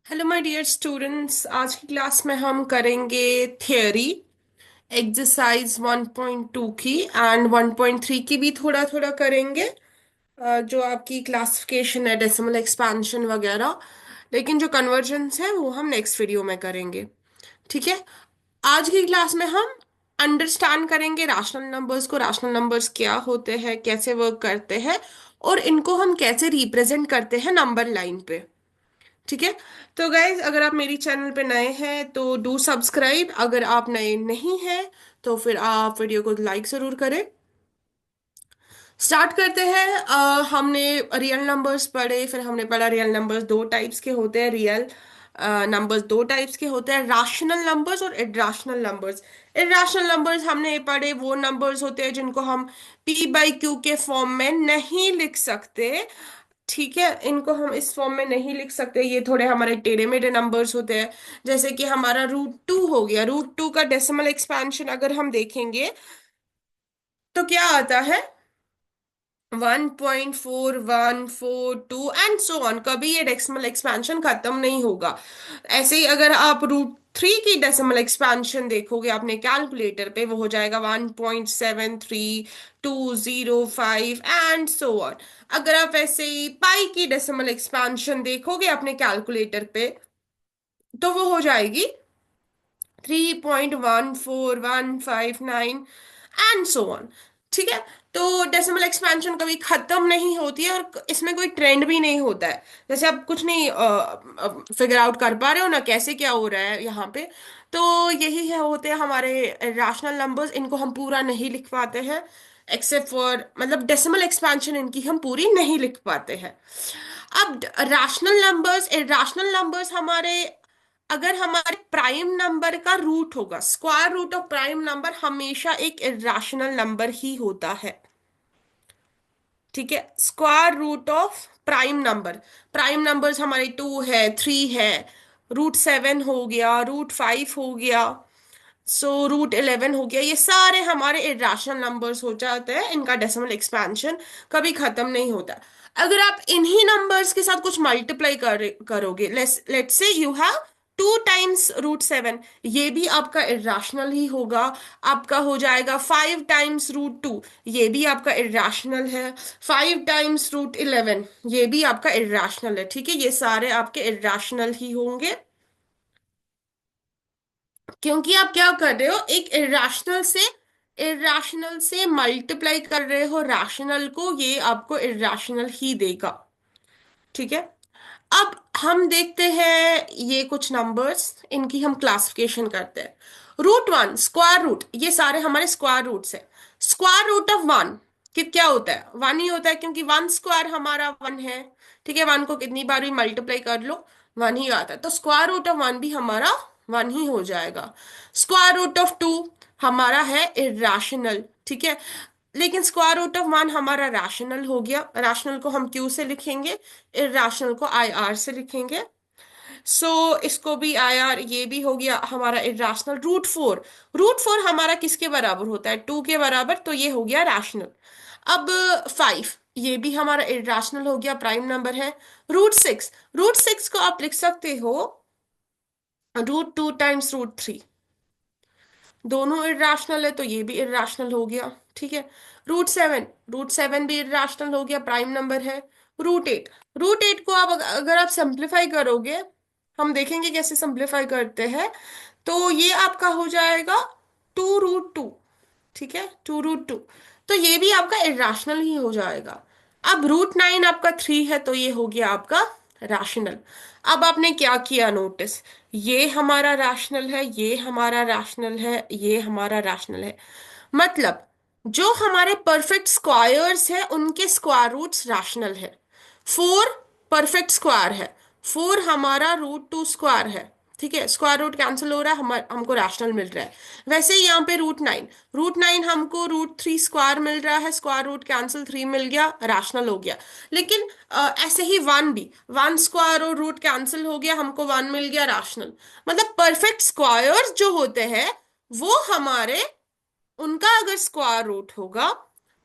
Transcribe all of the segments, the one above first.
Hello my dear students. आज की class में हम करेंगे थियोरी एक्सरसाइज 1.2 की एंड 1.3 की भी थोड़ा थोड़ा करेंगे। जो आपकी क्लासिफिकेशन है, डेसिमल एक्सपेंशन वगैरह। लेकिन जो कन्वर्जन्स है वो हम नेक्स्ट वीडियो में करेंगे। ठीक है। आज की क्लास में हम अंडरस्टैंड करेंगे रैशनल नंबर्स को, रैशनल नंबर्स क्या होते हैं, कैसे वर्क करते हैं और इनको हम कैसे रिप्रेजेंट करते हैं नंबर लाइन पे। ठीक है। तो गाइज, अगर आप मेरी चैनल पे नए हैं तो डू सब्सक्राइब। अगर आप नए नहीं हैं तो फिर आप वीडियो को लाइक जरूर करें। स्टार्ट करते हैं। हमने रियल नंबर्स पढ़े, फिर हमने पढ़ा रियल नंबर्स दो टाइप्स के होते हैं। रियल नंबर्स दो टाइप्स के होते हैं, रैशनल नंबर्स और इर्राशनल नंबर्स। इर्राशनल नंबर्स हमने पढ़े वो नंबर्स होते हैं जिनको हम पी बाई क्यू के फॉर्म में नहीं लिख सकते। ठीक है, इनको हम इस फॉर्म में नहीं लिख सकते, ये थोड़े हमारे टेढ़े मेढ़े नंबर्स होते हैं। जैसे कि हमारा रूट 2 हो गया। रूट 2 का डेसिमल एक्सपेंशन अगर हम देखेंगे तो क्या आता है? 1.4142 एंड सो ऑन। कभी ये डेसिमल एक्सपेंशन खत्म नहीं होगा। ऐसे ही अगर आप रूट 3 की डेसिमल एक्सपेंशन देखोगे अपने कैलकुलेटर पे, वो हो जाएगा 1.732205 एंड सो ऑन। अगर आप ऐसे ही पाई की डेसिमल एक्सपेंशन देखोगे अपने कैलकुलेटर पे तो वो हो जाएगी 3.14159 एंड सो ऑन। ठीक है। तो डेसिमल एक्सपेंशन कभी खत्म नहीं होती है और इसमें कोई ट्रेंड भी नहीं होता है। जैसे आप कुछ नहीं फिगर आउट कर पा रहे हो ना कैसे क्या हो रहा है यहाँ पे। तो यही है, होते हैं हमारे रैशनल नंबर्स। इनको हम पूरा नहीं लिख पाते हैं एक्सेप्ट फॉर, मतलब डेसिमल एक्सपेंशन इनकी हम पूरी नहीं लिख पाते हैं। अब रैशनल नंबर्स, इरैशनल नंबर्स हमारे, अगर हमारे प्राइम नंबर का रूट होगा, square root of prime number हमेशा एक इरैशनल नंबर ही होता है। ठीक है, square root of prime number. Prime numbers हमारे 2 है, 3 है, रूट 7 हो गया, रूट 5 हो गया, सो रूट 11 हो गया। ये सारे हमारे इरैशनल नंबर्स हो जाते हैं। इनका डेसिमल एक्सपेंशन कभी खत्म नहीं होता। अगर आप इन्हीं नंबर्स के साथ कुछ मल्टीप्लाई करोगे, let's say you have 2 times root 7, ये भी आपका इरैशनल ही होगा। आपका हो जाएगा 5 टाइम्स रूट 2, ये भी आपका इरैशनल है। 5 टाइम्स रूट 11, ये भी आपका इरैशनल है। ठीक है, ये सारे आपके इरैशनल ही होंगे क्योंकि आप क्या कर रहे हो, एक इरैशनल से मल्टीप्लाई कर रहे हो रैशनल को, ये आपको इरैशनल ही देगा। ठीक है। अब हम देखते हैं ये कुछ नंबर्स, इनकी हम क्लासिफिकेशन करते हैं। रूट 1, स्क्वायर रूट, ये सारे हमारे स्क्वायर रूट्स हैं। स्क्वायर रूट ऑफ 1 कि क्या होता है? 1 ही होता है क्योंकि 1 स्क्वायर हमारा 1 है। ठीक है, 1 को कितनी बार भी मल्टीप्लाई कर लो 1 ही आता है, तो स्क्वायर रूट ऑफ 1 भी हमारा 1 ही हो जाएगा। स्क्वायर रूट ऑफ 2 हमारा है इरैशनल। ठीक है, लेकिन स्क्वायर रूट ऑफ 1 हमारा रैशनल हो गया। रैशनल को हम क्यू से लिखेंगे, इरैशनल को IR से लिखेंगे। सो इसको भी IR, ये भी हो गया हमारा इरैशनल। रूट 4 हमारा किसके बराबर होता है? 2 के बराबर, तो ये हो गया रैशनल। अब 5, ये भी हमारा इरैशनल हो गया, प्राइम नंबर है। रूट 6 को आप लिख सकते हो रूट 2 टाइम्स रूट 3, दोनों इरैशनल है तो ये भी इरैशनल हो गया। ठीक है। रूट 7 भी इरैशनल हो गया, प्राइम नंबर है। रूट 8 को आप अगर आप सिंप्लीफाई करोगे, हम देखेंगे कैसे सिंप्लीफाई करते हैं, तो ये आपका हो जाएगा 2√2। ठीक है, 2√2, तो ये भी आपका इरैशनल ही हो जाएगा। अब रूट 9 आपका 3 है तो ये हो गया आपका रैशनल। अब आपने क्या किया नोटिस, ये हमारा रैशनल है, ये हमारा रैशनल है, ये हमारा रैशनल है। मतलब जो हमारे परफेक्ट स्क्वायर्स है उनके स्क्वायर रूट्स रैशनल है। 4 परफेक्ट स्क्वायर है, 4 हमारा रूट 2 स्क्वायर है। ठीक है, स्क्वायर रूट कैंसिल हो रहा है, हमको रैशनल मिल रहा है। वैसे ही यहाँ पे रूट 9 हमको रूट 3 स्क्वायर मिल रहा है, स्क्वायर रूट कैंसिल 3 मिल गया, रैशनल हो गया। लेकिन ऐसे ही 1 भी, 1 स्क्वायर और रूट कैंसिल हो गया, हमको 1 मिल गया, रैशनल। मतलब परफेक्ट स्क्वायर्स जो होते हैं वो हमारे, उनका अगर स्क्वायर रूट होगा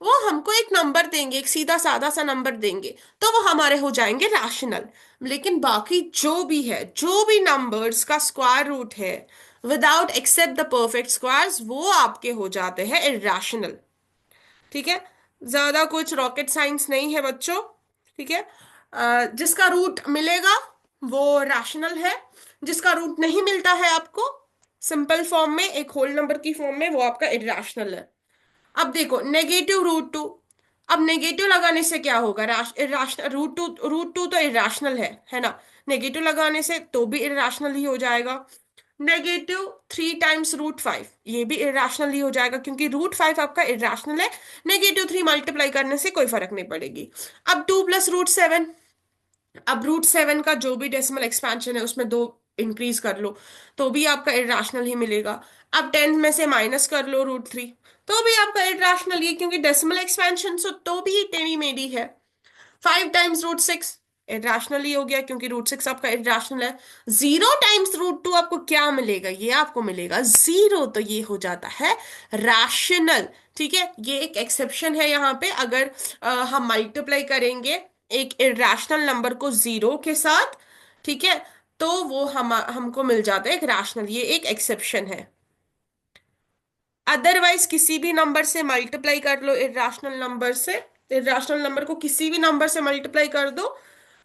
वो हमको एक नंबर देंगे, एक सीधा साधा सा नंबर देंगे, तो वो हमारे हो जाएंगे रैशनल। लेकिन बाकी जो भी है, जो भी नंबर्स का स्क्वायर रूट है without except the perfect squares, वो आपके हो जाते हैं इरेशनल। ठीक है। ज्यादा कुछ रॉकेट साइंस नहीं है बच्चों। ठीक है। जिसका रूट मिलेगा वो रैशनल है, जिसका रूट नहीं मिलता है आपको सिंपल फॉर्म में, एक होल नंबर की फॉर्म में, वो आपका इरेशनल है। अब देखो -√2। अब नेगेटिव लगाने से क्या होगा? इरेशनल रूट टू तो इरेशनल है ना? नेगेटिव लगाने से तो भी इरेशनल ही हो जाएगा। -3 टाइम्स √5, ये भी इरेशनल ही हो जाएगा, क्योंकि √5 आपका इरेशनल है। -3 मल्टीप्लाई करने से कोई फर्क नहीं पड़ेगी। अब 2 + √7। अब √7 का जो भी डेसिमल एक्सपेंशन है उसमें दो इंक्रीज कर लो, तो भी आपका इरेशनल ही मिलेगा। अब 10 में से माइनस कर लो √3, तो भी आपका इरेशनल ही है, क्योंकि डेसिमल एक्सपेंशन तो भी टेढ़ी मेढ़ी है। 5 टाइम्स √6 इरेशनल ही हो गया, क्योंकि √6 आपका इरेशनल है। 0 टाइम्स √2 आपको क्या मिलेगा? ये आपको मिलेगा 0, तो ये हो जाता है रैशनल। ठीक है, ये एक एक्सेप्शन है यहाँ पे। अगर हम मल्टीप्लाई करेंगे एक इरेशनल नंबर को 0 के साथ, ठीक है, तो वो हमको मिल जाता है एक रैशनल। ये एक एक्सेप्शन है। अदरवाइज किसी भी नंबर से मल्टीप्लाई कर लो, इरेशनल नंबर से, इरेशनल नंबर को किसी भी नंबर से मल्टीप्लाई कर दो,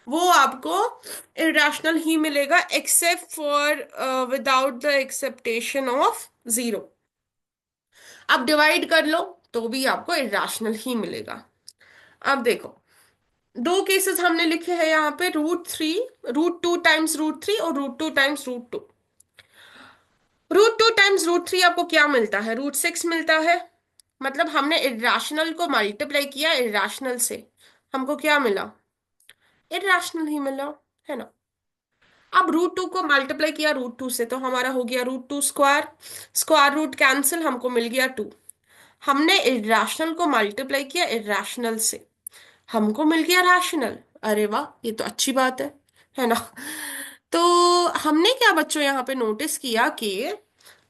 वो आपको इरेशनल ही मिलेगा, except for without the acceptation of 0। अब डिवाइड कर लो तो भी आपको इरेशनल ही मिलेगा। अब देखो, दो केसेस हमने लिखे हैं यहाँ पे, √3, √2 टाइम्स √3 और √2 टाइम्स √2। √2 टाइम्स √3 आपको क्या मिलता है? √6 मिलता है। मतलब हमने इरेशनल को मल्टीप्लाई किया इरेशनल से, हमको क्या मिला? इरेशनल ही मिला, है ना? अब √2 को मल्टीप्लाई किया √2 से, तो हमारा हो गया √2 स्क्वायर, स्क्वायर रूट कैंसिल, हमको मिल गया 2। हमने इरेशनल को मल्टीप्लाई किया इरेशनल से, हमको मिल गया रैशनल। अरे वाह, ये तो अच्छी बात है ना? तो हमने क्या बच्चों यहाँ पे नोटिस किया कि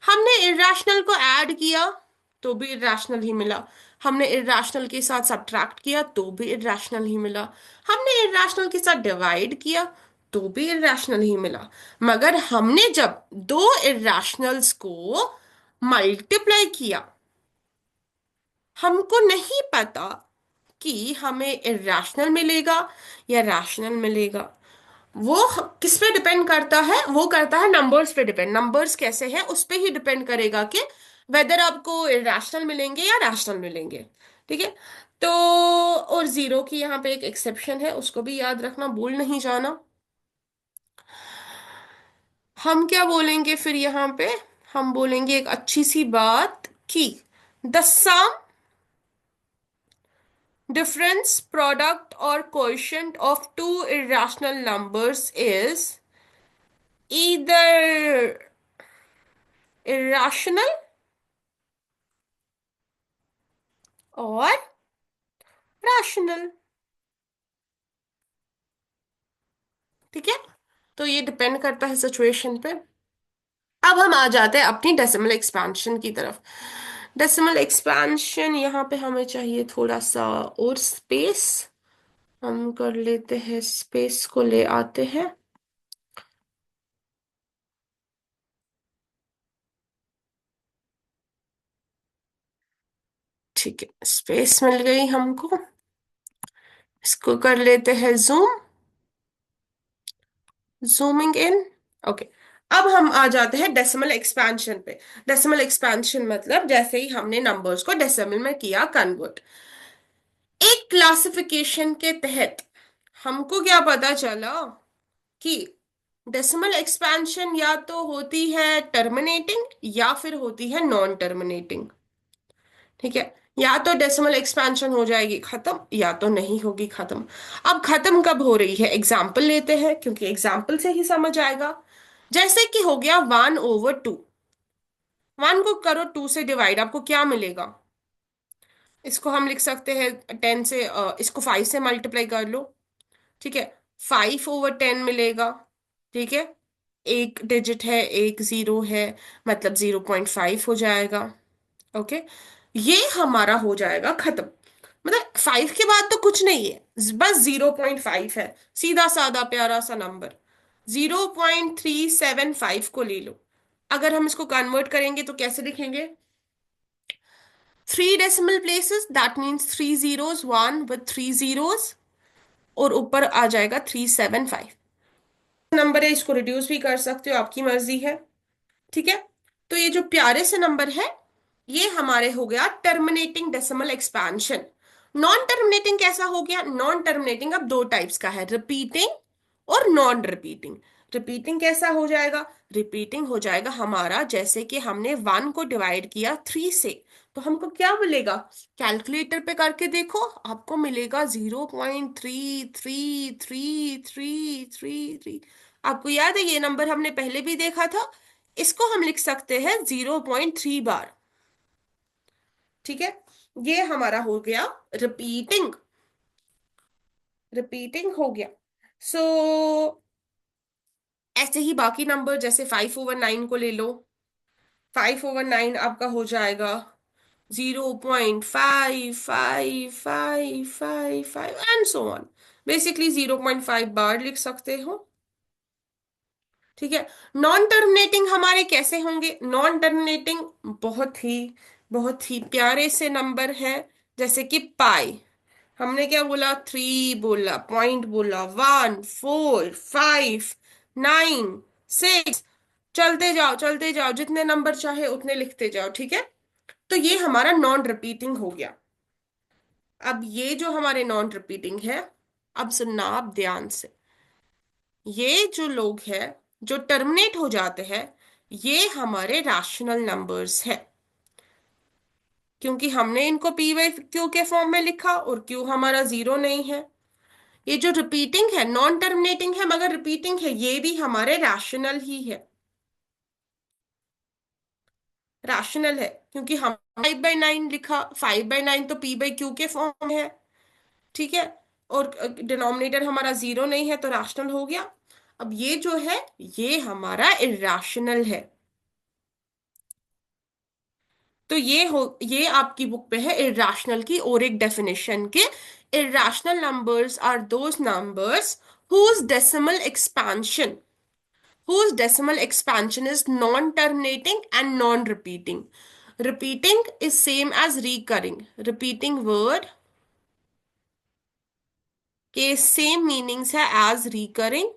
हमने इरेशनल को ऐड किया तो भी इरेशनल ही मिला, हमने इरेशनल के साथ सब्ट्रैक्ट किया तो भी इरेशनल ही मिला, हमने इरेशनल के साथ डिवाइड किया तो भी इरेशनल ही मिला। मगर हमने जब दो इरेशनल्स को मल्टीप्लाई किया, हमको नहीं पता कि हमें इरेशनल मिलेगा या रैशनल मिलेगा। वो किस पे डिपेंड करता है? वो करता है नंबर्स पे डिपेंड। नंबर्स कैसे हैं उस पे ही डिपेंड करेगा कि वेदर आपको इरेशनल मिलेंगे या रैशनल मिलेंगे। ठीक है। तो और 0 की यहाँ पे एक एक्सेप्शन है, उसको भी याद रखना, भूल नहीं जाना। हम क्या बोलेंगे फिर यहाँ पे? हम बोलेंगे एक अच्छी सी बात कि the sum, difference, product, or quotient of two irrational numbers is either irrational or rational। ठीक है। तो ये डिपेंड करता है सिचुएशन पे। अब हम आ जाते हैं अपनी डेसिमल एक्सपेंशन की तरफ। डेसिमल एक्सपेंशन यहाँ पे हमें चाहिए थोड़ा सा और स्पेस। हम कर लेते हैं, स्पेस को ले आते हैं। ठीक है, स्पेस मिल गई हमको। इसको कर लेते हैं जूम, जूमिंग इन। ओके। अब हम आ जाते हैं डेसिमल एक्सपेंशन पे। डेसिमल एक्सपेंशन मतलब जैसे ही हमने नंबर्स को डेसिमल में किया कन्वर्ट, एक क्लासिफिकेशन के तहत हमको क्या पता चला कि डेसिमल एक्सपेंशन या तो होती है टर्मिनेटिंग या फिर होती है नॉन टर्मिनेटिंग। ठीक है। या तो डेसिमल एक्सपेंशन हो जाएगी खत्म, या तो नहीं होगी खत्म। अब खत्म कब हो रही है? एग्जाम्पल लेते हैं, क्योंकि एग्जाम्पल से ही समझ आएगा। जैसे कि हो गया 1/2, 1 को करो 2 से डिवाइड, आपको क्या मिलेगा? इसको हम लिख सकते हैं 10 से, इसको 5 से मल्टीप्लाई कर लो। ठीक है, 5/10 मिलेगा। ठीक है, एक डिजिट है, एक जीरो है, मतलब 0.5 हो जाएगा। ओके, ये हमारा हो जाएगा खत्म। मतलब 5 के बाद तो कुछ नहीं है, बस 0.5 है, सीधा साधा प्यारा सा नंबर। 0.375 को ले लो। अगर हम इसको कन्वर्ट करेंगे तो कैसे लिखेंगे? 3 decimal places, that means 3 zeros, 1 with 3 zeros, और ऊपर आ जाएगा 375। नंबर है, इसको रिड्यूस भी कर सकते हो, आपकी मर्जी है। ठीक है। तो ये जो प्यारे से नंबर है, ये हमारे हो गया terminating decimal expansion. Non terminating कैसा हो गया? नॉन टर्मिनेटिंग अब दो टाइप्स का है, रिपीटिंग और नॉन रिपीटिंग। रिपीटिंग कैसा हो जाएगा? रिपीटिंग हो जाएगा हमारा जैसे कि हमने 1 को डिवाइड किया 3 से, तो हमको क्या मिलेगा? कैलकुलेटर पे करके देखो, आपको मिलेगा 0.333333। आपको याद है ये नंबर हमने पहले भी देखा था। इसको हम लिख सकते हैं 0.3 बार। ठीक है। ये हमारा हो गया रिपीटिंग। रिपीटिंग हो गया। सो ऐसे ही बाकी नंबर, जैसे 5/9 को ले लो। 5/9 आपका हो जाएगा 0.5555 एंड सो ऑन। बेसिकली 0.5 बार लिख सकते हो। ठीक है। नॉन टर्मिनेटिंग हमारे कैसे होंगे? नॉन टर्मिनेटिंग बहुत ही प्यारे से नंबर है, जैसे कि पाई। हमने क्या बोला? 3 बोला, पॉइंट बोला, 1, 4, 5, 9, 6। चलते जाओ, जितने नंबर चाहे उतने लिखते जाओ। ठीक है। तो ये हमारा नॉन रिपीटिंग हो गया। अब ये जो हमारे नॉन रिपीटिंग है, अब सुनना आप ध्यान से। ये जो लोग हैं जो टर्मिनेट हो जाते हैं, ये हमारे रैशनल नंबर्स हैं, क्योंकि हमने इनको पी बाई क्यू के फॉर्म में लिखा और क्यू हमारा जीरो नहीं है। ये जो रिपीटिंग है, नॉन टर्मिनेटिंग है मगर रिपीटिंग है, ये भी हमारे रैशनल ही है। रैशनल है क्योंकि हम 5/9 लिखा, 5/9 तो पी बाई क्यू के फॉर्म में है। ठीक है। और डिनोमिनेटर हमारा जीरो नहीं है, तो रैशनल हो गया। अब ये जो है, ये हमारा इर्राशनल है। तो ये आपकी बुक पे है इर्राशनल की और एक डेफिनेशन के। Irrational numbers are those numbers whose decimal expansion whose decimal expansion is non-terminating and non-repeating. Repeating is same as recurring. Repeating word के सेम मीनिंग्स है एज रिकरिंग।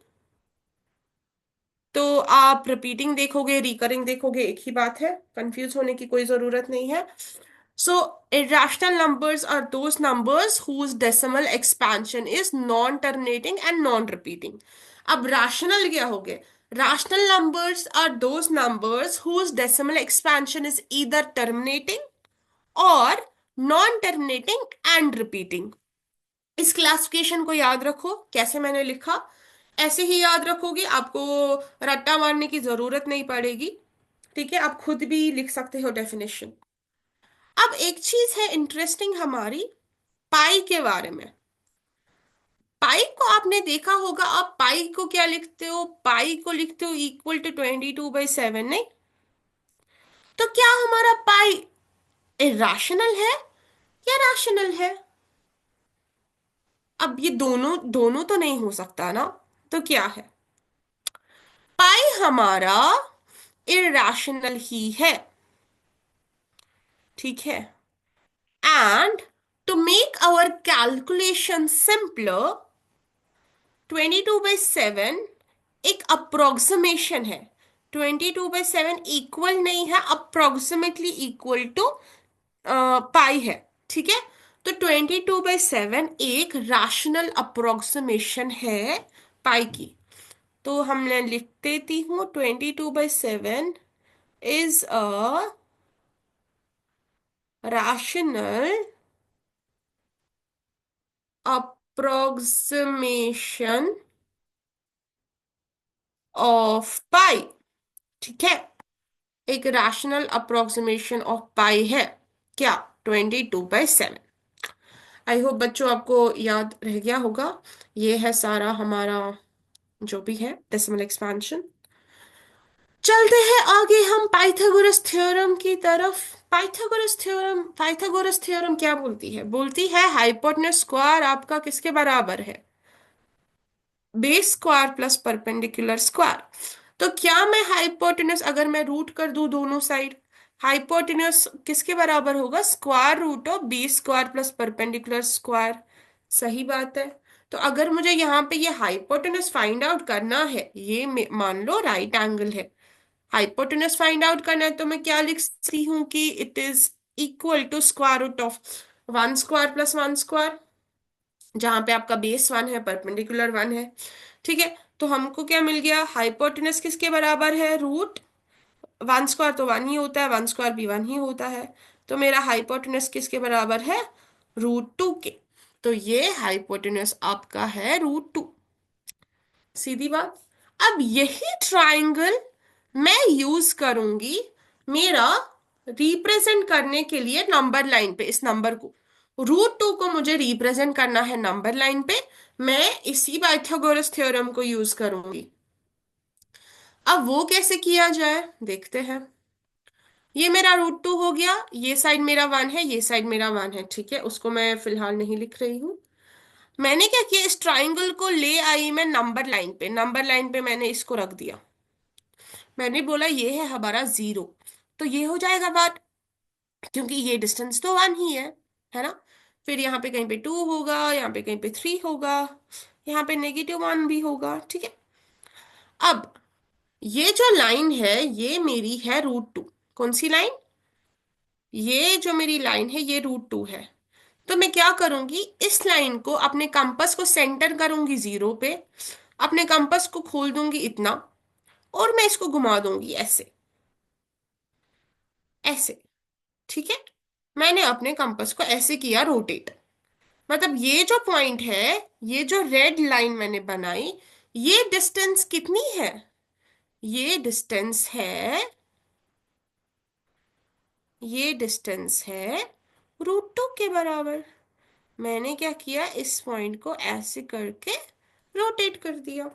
तो आप रिपीटिंग देखोगे, रिकरिंग देखोगे, एक ही बात है, कंफ्यूज होने की कोई जरूरत नहीं है। सो irrational numbers are those numbers whose decimal expansion is non-terminating and non-repeating. अब rational क्या हो गए? Rational numbers are those numbers whose decimal expansion is either terminating or non-terminating and repeating. इस क्लासिफिकेशन को याद रखो, कैसे मैंने लिखा ऐसे ही याद रखोगे, आपको रट्टा मारने की जरूरत नहीं पड़ेगी। ठीक है। आप खुद भी लिख सकते हो डेफिनेशन। अब एक चीज है इंटरेस्टिंग हमारी पाई के बारे में। पाई को आपने देखा होगा, आप पाई को क्या लिखते हो? पाई को लिखते हो इक्वल टू 22/7, नहीं? तो क्या हमारा पाई इरेशनल है या रैशनल है? अब ये दोनों दोनों तो नहीं हो सकता ना। तो क्या है? पाई हमारा इरेशनल ही है। ठीक है। And to make our calculation simpler, 22/7 एक अप्रोक्सीमेशन है। 22/7 इक्वल नहीं है, अप्रोक्सीमेटली इक्वल टू पाई है। ठीक है। तो 22/7 एक रैशनल अप्रोक्सीमेशन है पाई की। तो हमने लिख देती हूँ 22/7 is a rational approximation of pi। ठीक है। एक रैशनल अप्रोक्सीमेशन ऑफ पाई है क्या? 22/7। आई होप बच्चों आपको याद रह गया होगा। ये है सारा हमारा जो भी है डेसिमल एक्सपेंशन। चलते हैं आगे हम पाइथागोरस थ्योरम की तरफ। पाइथागोरस थ्योरम क्या बोलती है? बोलती है हाइपोटेन्यूज स्क्वायर आपका किसके बराबर है? Base square plus perpendicular square. तो क्या मैं हाइपोटेन्यूज, अगर मैं रूट कर दूं दोनों साइड, हाइपोटेन्यूज किसके बराबर होगा? Square root of B square plus perpendicular square. सही बात है। तो अगर मुझे यहाँ पे ये हाइपोटेन्यूज फाइंड आउट करना है, ये मान लो राइट एंगल है, हाइपोटेन्यूज फाइंड आउट करना है, तो मैं क्या लिख सकती हूँ कि it is equal to square root of one square plus one square, जहां पे आपका बेस वन है, परपेंडिकुलर वन है। ठीक है। तो हमको क्या मिल गया? हाइपोटेनस किसके बराबर है? रूट वन स्क्वायर तो वन ही होता है, वन स्क्वायर भी वन ही होता है। तो मेरा हाइपोटेनस किसके बराबर है? रूट 2 के। तो ये हाइपोटेनस आपका है रूट 2। सीधी बात। अब यही ट्राइंगल मैं यूज करूंगी मेरा रिप्रेजेंट करने के लिए नंबर लाइन पे, इस नंबर को, रूट 2 को मुझे रिप्रेजेंट करना है नंबर लाइन पे। मैं इसी पाइथागोरस थ्योरम को यूज करूंगी। अब वो कैसे किया जाए देखते हैं। ये मेरा रूट 2 हो गया, ये साइड मेरा वन है, ये साइड मेरा वन है, ठीक है, उसको मैं फिलहाल नहीं लिख रही हूँ। मैंने क्या किया, इस ट्राइंगल को ले आई मैं नंबर लाइन पे, नंबर लाइन पे मैंने इसको रख दिया। मैंने बोला ये है हमारा 0, तो ये हो जाएगा वन, क्योंकि ये डिस्टेंस तो वन ही है ना। फिर यहाँ पे कहीं पे 2 होगा, यहाँ पे कहीं पे 3 होगा, यहाँ पे -1 भी होगा, ठीक है। अब ये जो लाइन है ये मेरी है रूट 2। कौन सी लाइन? ये जो मेरी लाइन है ये रूट 2 है। तो मैं क्या करूंगी, इस लाइन को, अपने कंपास को सेंटर करूंगी 0 पे, अपने कंपास को खोल दूंगी इतना, और मैं इसको घुमा दूंगी ऐसे, ऐसे। ठीक है। मैंने अपने कंपास को ऐसे किया रोटेट। मतलब ये जो पॉइंट है, ये जो रेड लाइन मैंने बनाई, ये डिस्टेंस कितनी है? ये डिस्टेंस है, ये डिस्टेंस है रूट 2 के बराबर। मैंने क्या किया, इस पॉइंट को ऐसे करके रोटेट कर दिया।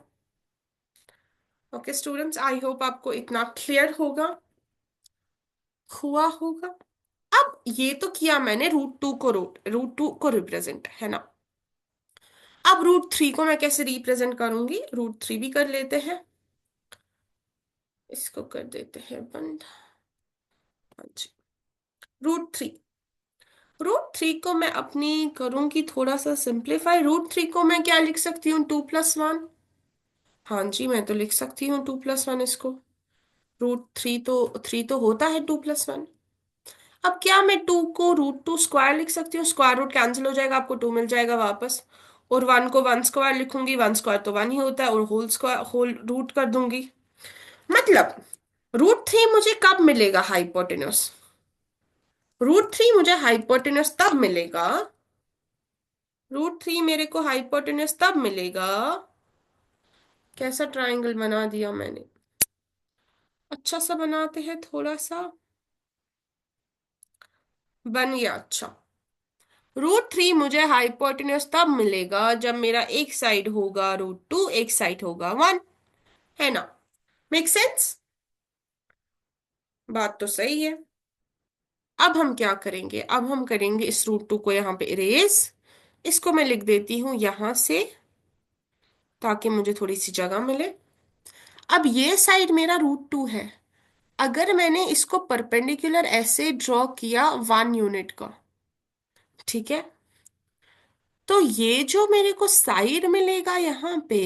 ओके स्टूडेंट्स, आई होप आपको इतना क्लियर होगा, हुआ होगा। अब ये तो किया मैंने रूट टू को रिप्रेजेंट, है ना। अब रूट 3 को मैं कैसे रिप्रेजेंट करूंगी? रूट 3 भी कर लेते हैं, इसको कर देते हैं बंद। हाँ जी। रूट 3, रूट 3 को मैं अपनी करूंगी थोड़ा सा सिंप्लीफाई। रूट 3 को मैं क्या लिख सकती हूँ? 2+1। हाँ जी, मैं तो लिख सकती हूँ 2+1 इसको। रूट 3 तो होता है 2+1। अब क्या मैं 2 को रूट 2 स्क्वायर लिख सकती हूँ? स्क्वायर रूट कैंसिल हो जाएगा, आपको 2 मिल जाएगा वापस। और वन को वन स्क्वायर लिखूंगी, वन स्क्वायर तो वन ही होता है, और होल स्क्वायर होल रूट कर दूंगी। मतलब रूट 3 मुझे कब मिलेगा हाइपोटेन्यूस? रूट 3 मुझे हाइपोटेन्यूस तब मिलेगा, रूट 3 मेरे को हाइपोटेन्यूस तब मिलेगा। कैसा ट्राइंगल बना दिया मैंने, अच्छा सा बनाते हैं थोड़ा सा, बन गया अच्छा। रूट 3 मुझे हाइपोटेन्यूस तब मिलेगा जब मेरा एक साइड होगा रूट 2, एक साइड होगा वन, है ना। Make sense? बात तो सही है। अब हम क्या करेंगे, अब हम करेंगे इस रूट 2 को यहाँ पे इरेज। इसको मैं लिख देती हूँ यहाँ से, ताकि मुझे थोड़ी सी जगह मिले। अब ये साइड मेरा रूट 2 है, अगर मैंने इसको परपेंडिकुलर ऐसे ड्रॉ किया 1 यूनिट का, ठीक है, तो ये जो मेरे को साइड मिलेगा यहाँ पे,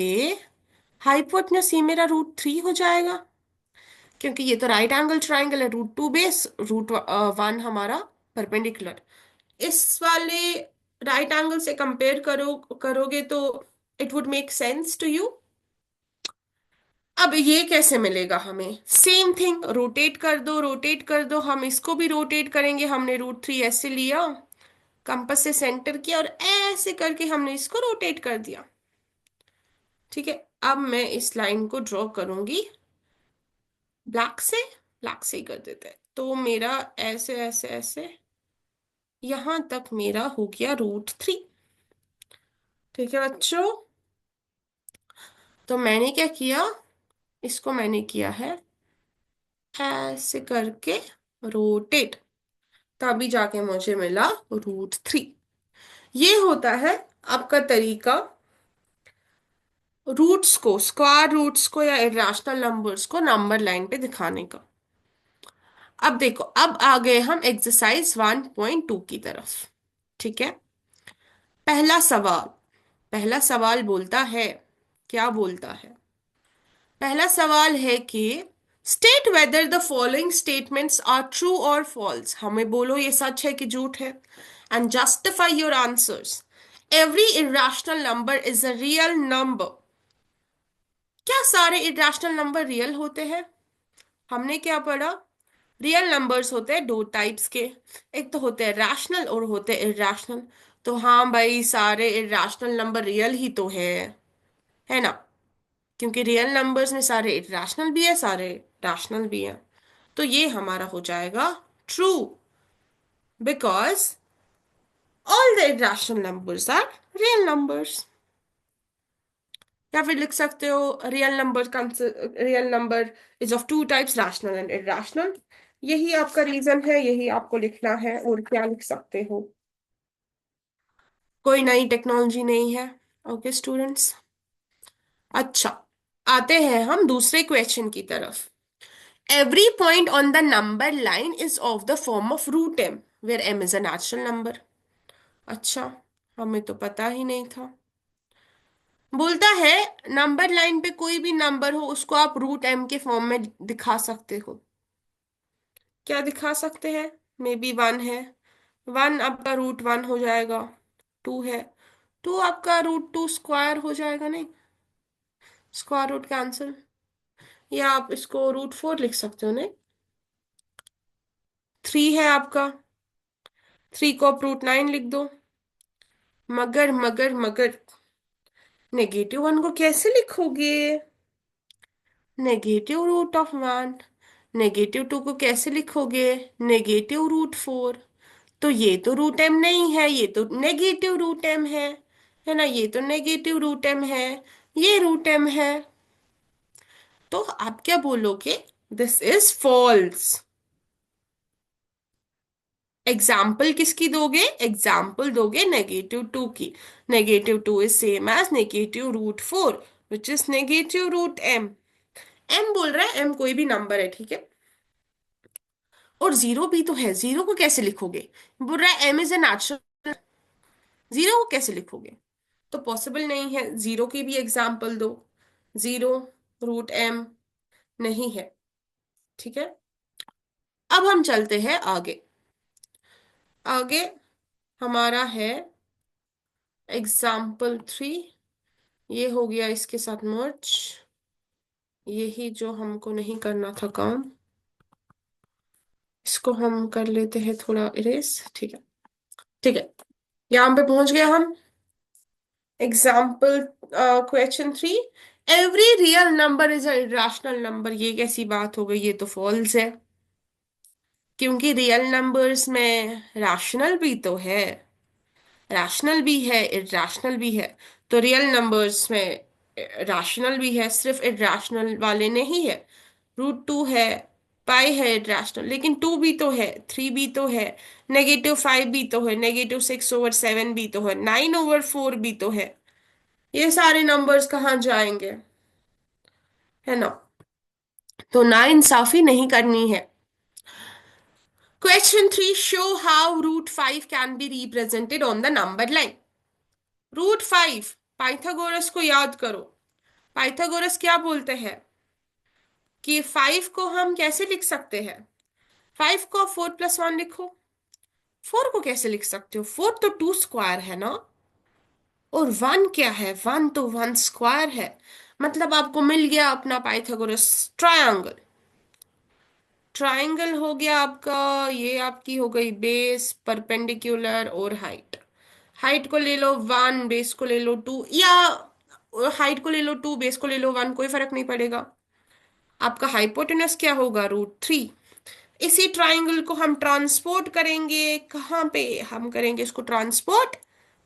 हाइपोटेन्यूस ये मेरा रूट 3 हो जाएगा, क्योंकि ये तो राइट एंगल ट्राइंगल है, रूट 2 बेस, रूट 1 हमारा परपेंडिकुलर। इस वाले राइट एंगल से कंपेयर करोगे तो it would make sense to you. अब ये कैसे मिलेगा हमें? सेम थिंग, रोटेट कर दो, रोटेट कर दो, हम इसको भी रोटेट करेंगे। हमने रूट 3 ऐसे लिया, कंपास से सेंटर किया, और ऐसे करके हमने इसको रोटेट कर दिया। ठीक है। अब मैं इस लाइन को ड्रॉ करूंगी ब्लैक से, ब्लैक से ही कर देते हैं, तो मेरा ऐसे ऐसे ऐसे यहां तक मेरा हो गया रूट 3। ठीक है बच्चों, तो मैंने क्या किया, इसको मैंने किया है ऐसे करके रोटेट। तभी जाके मुझे मिला √3। ये होता है आपका तरीका रूट्स को, स्क्वायर रूट्स को या इरेशनल नंबर्स को नंबर लाइन पे दिखाने का। अब देखो, अब आ गए हम एक्सरसाइज 1.2 की तरफ। ठीक है। पहला सवाल, पहला सवाल बोलता है, क्या बोलता है? पहला सवाल है कि state whether the following statements are true और फॉल्स। हमें बोलो ये सच है कि झूठ है, and justify your answers. Every irrational number is a real number. क्या सारे इरेशनल नंबर रियल होते हैं? हमने क्या पढ़ा? रियल नंबर्स होते हैं दो टाइप्स के, एक तो होते हैं रैशनल और होते हैं इरेशनल। तो हाँ भाई, सारे इरेशनल नंबर रियल ही तो है ना? क्योंकि रियल नंबर्स में सारे इरेशनल भी है, सारे रैशनल भी है। तो ये हमारा हो जाएगा true, because all the irrational numbers are real numbers. या फिर लिख सकते हो real number, real number is of two types, rational and irrational. यही आपका रीजन है, यही आपको लिखना है, और क्या लिख सकते हो? कोई नई टेक्नोलॉजी नहीं है। Okay students. अच्छा, आते हैं हम दूसरे क्वेश्चन की तरफ। Every point on the number line is of the form of root M, where M is a natural number. अच्छा, हमें तो पता ही नहीं था। बोलता है नंबर लाइन पे कोई भी नंबर हो उसको आप रूट एम के फॉर्म में दिखा सकते हो। क्या दिखा सकते हैं? मे बी वन है, वन आपका √1 हो जाएगा। टू है, टू आपका √2 स्क्वायर हो जाएगा, नहीं, स्क्वायर रूट कैंसिल। या आप इसको √4 लिख सकते हो, नहीं। थ्री है आपका, थ्री को आप √9 लिख दो। मगर मगर मगर -1 को कैसे लिखोगे? -√1। -2 को कैसे लिखोगे? -√4। तो ये तो रूट एम नहीं है, ये तो नेगेटिव रूट एम है ना? ये तो नेगेटिव रूट एम है, ये रूट एम है। तो आप क्या बोलोगे? This is false. एग्जाम्पल किसकी दोगे? एग्जाम्पल दोगे -2 की। -2 is same as -√4, which is -√m। M बोल रहा है, एम कोई भी नंबर है, ठीक है। और जीरो भी तो है, जीरो को कैसे लिखोगे? बोल रहा है M is a natural, zero को कैसे लिखोगे? तो पॉसिबल नहीं है, जीरो की भी एग्जाम्पल दो। जीरो √m नहीं है, ठीक है। अब हम चलते हैं आगे। आगे हमारा है एग्जाम्पल 3। ये हो गया इसके साथ मर्ज, यही जो हमको नहीं करना था काम, इसको हम कर लेते हैं थोड़ा इरेज, ठीक है। ठीक है, यहाँ पे पहुंच गए हम। Example question 3। Every real number is a irrational number. ये कैसी बात हो गई? ये तो फॉल्स है, क्योंकि रियल नंबर्स में रैशनल भी तो है, रैशनल भी है, इरेशनल भी है। तो रियल नंबर्स में रैशनल भी है, सिर्फ इरेशनल वाले नहीं है। √2 है, पाई है इरेशनल, लेकिन टू भी तो है, थ्री भी तो है, -5 भी तो है, -6/7 भी तो है, 9/4 भी तो है। ये सारे नंबर्स कहाँ जाएंगे? है ना? तो नाइंसाफी नहीं करनी है। Question 3, show how √5 can be represented on the number line. √5, Pythagoras को याद करो। पाइथागोरस क्या बोलते हैं कि 5 को हम कैसे लिख सकते हैं? 5 को 4+1 लिखो। 4 को कैसे लिख सकते हो? 4 तो 2 स्क्वायर है ना। और 1 क्या है? 1 तो 1 स्क्वायर है। मतलब आपको मिल गया अपना पाइथागोरस ट्रायंगल। ट्रायंगल हो गया आपका, ये आपकी हो गई बेस, परपेंडिकुलर और हाइट। हाइट को ले लो 1, बेस को ले लो 2, या हाइट को ले लो 2, बेस को ले लो 1, कोई फर्क नहीं पड़ेगा। आपका हाइपोटेनस क्या होगा? √3। इसी ट्राइंगल को हम ट्रांसपोर्ट करेंगे, कहाँ पे हम करेंगे इसको ट्रांसपोर्ट?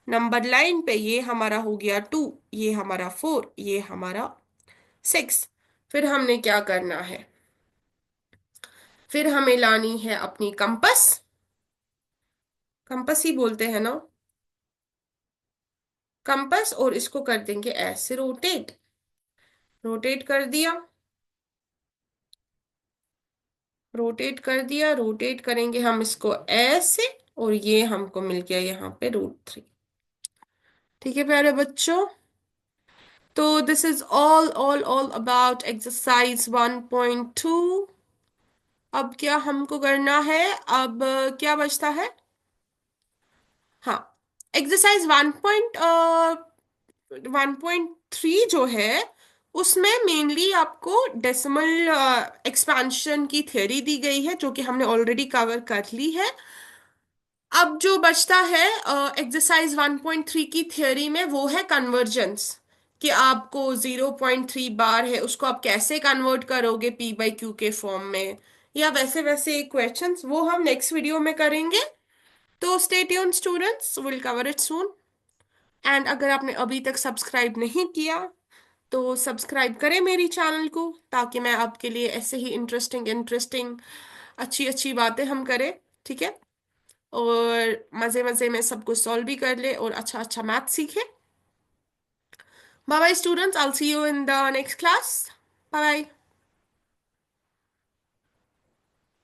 नंबर लाइन पे। ये हमारा हो गया 2, ये हमारा 4, ये हमारा 6। फिर हमने क्या करना है? फिर हमें लानी है अपनी कंपस। कंपास ही बोलते हैं ना। कंपास, और इसको कर देंगे ऐसे रोटेट। रोटेट कर दिया, रोटेट कर दिया, रोटेट करेंगे हम इसको ऐसे, और ये हमको मिल गया यहाँ पे √3। ठीक है प्यारे बच्चों, तो this is all about exercise 1.2। अब क्या हमको करना है? अब क्या बचता है? हाँ, एक्सरसाइज 1.3 जो है, उसमें मेनली आपको डेसिमल एक्सपेंशन की थ्योरी दी गई है, जो कि हमने ऑलरेडी कवर कर ली है। अब जो बचता है एक्सरसाइज 1.3 की थ्योरी में, वो है कन्वर्जेंस। कि आपको 0.3 बार है, उसको आप कैसे कन्वर्ट करोगे P/Q के फॉर्म में, या वैसे वैसे क्वेश्चंस, वो हम नेक्स्ट वीडियो में करेंगे। तो stay tuned students, will cover it soon. And अगर आपने अभी तक सब्सक्राइब नहीं किया, तो सब्सक्राइब करें मेरी चैनल को, ताकि मैं आपके लिए ऐसे ही इंटरेस्टिंग इंटरेस्टिंग अच्छी अच्छी बातें हम करें। ठीक है, और मजे मजे में सब कुछ सॉल्व भी कर ले, और अच्छा अच्छा मैथ सीखे। Bye bye students, I will see you in the next class. Bye bye.